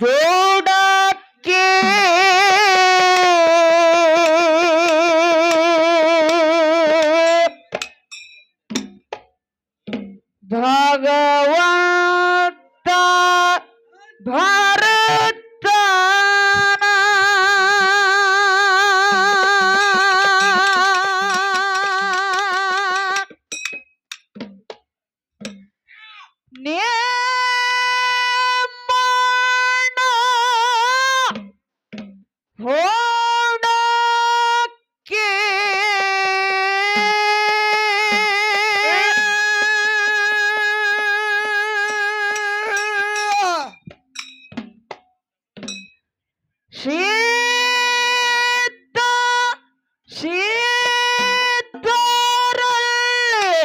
ಜೋಡಕ್ಕೆ ಭಗವಂತ ಭರತನ ನೇಮನ ಹೊಡಕ್ಕೆ ಶೀತ ಶೀತರಲ್ಲಿ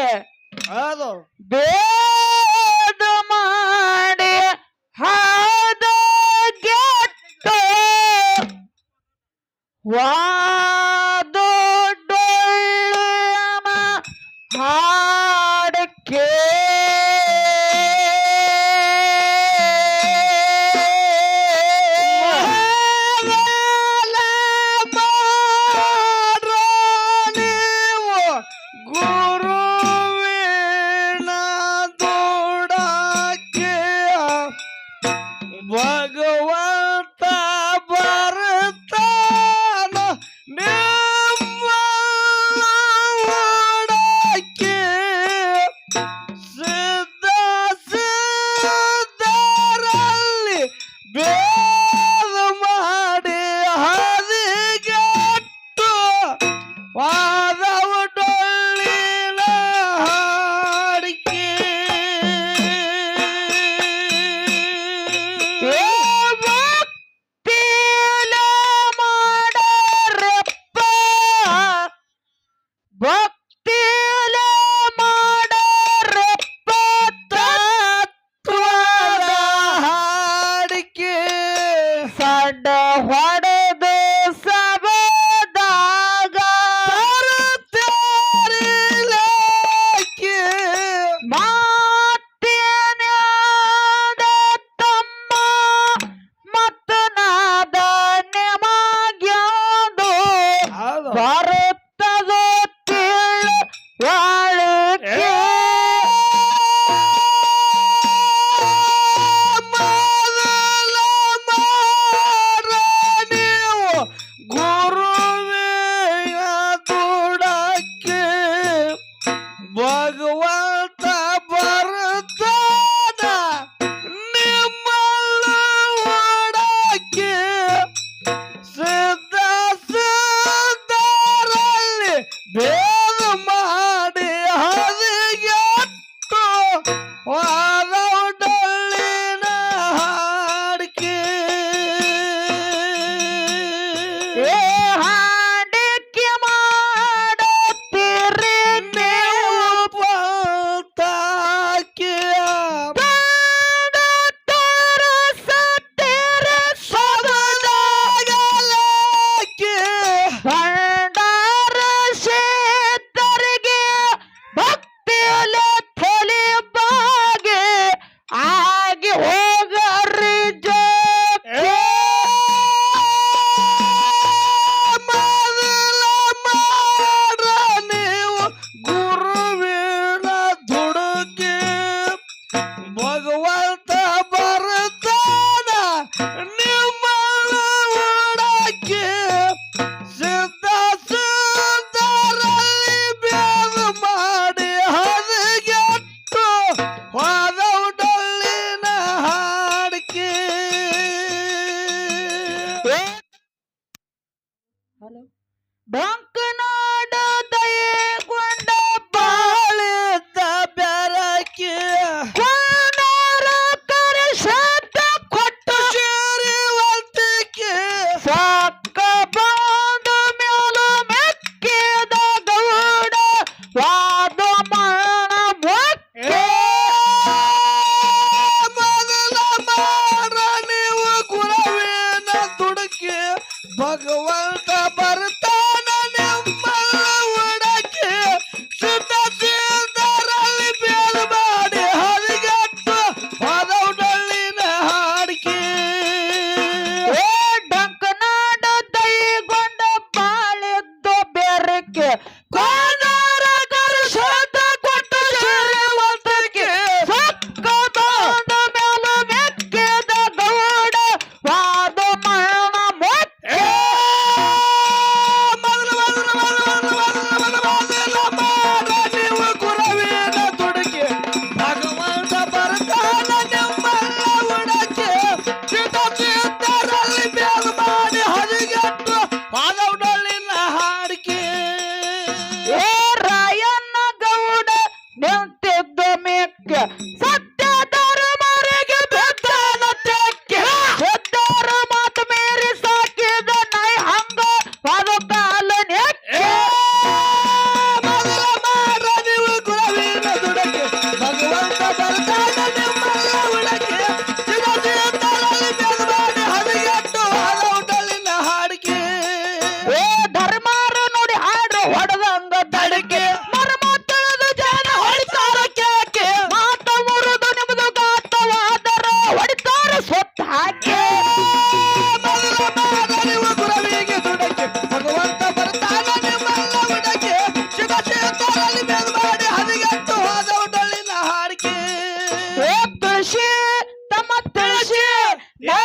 ಹೌದು ಭೇದ ಮಾಡಿ ಹಾದ ಗೆಟ್ಟು ವಾದೊಡ್ಡೊಳ್ಳೆಯನ ಹಾಡಕ್ಕೆ ಗುರುವಿನ ದೊಡಕ್ಕೆ ಭಗವಂತ ಬರ್ತಾನ ನಿಮ್ಮ ಒಡಕ್ಕೆ ಸಿದ್ಧ ಸಿದ್ಧರಲ್ಲಿ ಭೇದ ಮಾಡಿ ಹದಿಗೆಟ್ಟು ವಾದವ ಡೊಳ್ಳಿನ ಹಾಡಿಕೆ ಭಕ್ತಿಲ ಮಾಡರಪ್ಪ ಭಕ್ತಿಲ ಮಾಡರಪ್ಪ ತತ್ವದ ಹಾಡಿಕೆ ಸಡ್ಡ ಹೊಡೆದು ಸಬದಾಗ ತರುತ್ತಾರಿಲಕ್ಕೆ ಮಾತೇನ್ಯಾದ ತಮ್ಮ ಮತ್ತು ನಾದ ನಿಮಗ್ಯಾವುದು ಹೌದು ಬರುತ್ತದೋ ತಿಳುವಳಿಕೆ ಮೊದಲ ಮಾರ ನೀವು ಗುರುವಿನ ದೊಡಕ್ಕೆ ಭಗವಂತ ಬರ್ತಾನ ನಿಮ್ಮಲ್ಲ ಒಡಕ್ಕೆ ಸಿದ್ಧ ಸಿದ್ಧರಲ್ಲಿ ಭೇದ ಮಾಡಿ ಹದಿಗೆಟ್ಟು ವಾದೊಡ್ಡೊಳ್ಳಿನ ಹಾಡಿಕೆ ಏ ಹಾಡಿಕೆ ಮಾಡುತ್ತೀರಿ ನೀವು ಪಂತಾಕೆ ಬೇಡ ತೋರಿಸುತ್ತೀರಿ ಸಬದಾಗಲಕ್ಕೆ ಭಂಡಾರ ಶೇತರಿಗೆ ಭಕ್ತಿಯಲ ತಲೆ ಬಾಗೆ ಆಗಿ ಹೋಗರಿ ಜೋಕೆ ಮೊದಲ ಮಾರ ನೀವು ಗುರುವಿನ ದುಡುಗೆ ಭಗವಂತ ಬರ್ತಾನ ನಿಮ್ಮ ಒಡಕ್ಕೆ ಸಿದ್ಧ ಸಿದ್ಧರಲ್ಲಿ ಭೇದ ಮಾಡಿ ಹದಿಗೆಟ್ಟು ವಾದೊಡ್ಡೊಳ್ಳಿನ ಹಾಡಿಕೆ ಹಲೋ ಬಂಕನಾಡ ದಯೆಗೊಂಡ ಬಾಳಿದ್ದ ಬೆರಕೆ ಬಾಳರ ಕರೆಸತ್ತ ಕೊಟ್ಟು ಸೇರಿವಂತಿಕೆ ಸಾಕ ಬಂದ ಮೇಲ ಮೆಕ್ಕಿದ ಗೌಡ ವಾದ ಮರಣ ಮೊಕ್ಕೆ ಮೊದಲ ಮಾರ ನೀವು ಗುರುವಿನ ದುಡುಕೆ ಭಗವಂತ ಬರ್ತಾನ ನಿಮ್ಮ ಒಡಕ್ಕೆ ಸಿದ್ಧ ಸಿದ್ಧರಲ್ಲಿ ಭೇದ ಮಾಡಿ ಹದಿಗೆಟ್ಟು ವಾದೊಡ್ಡೊಳ್ಳಿನ ಹಾಡಿಕೆ ತುಳಸಿ ತಮ್ಮ ತುಳಸಿ ನಾ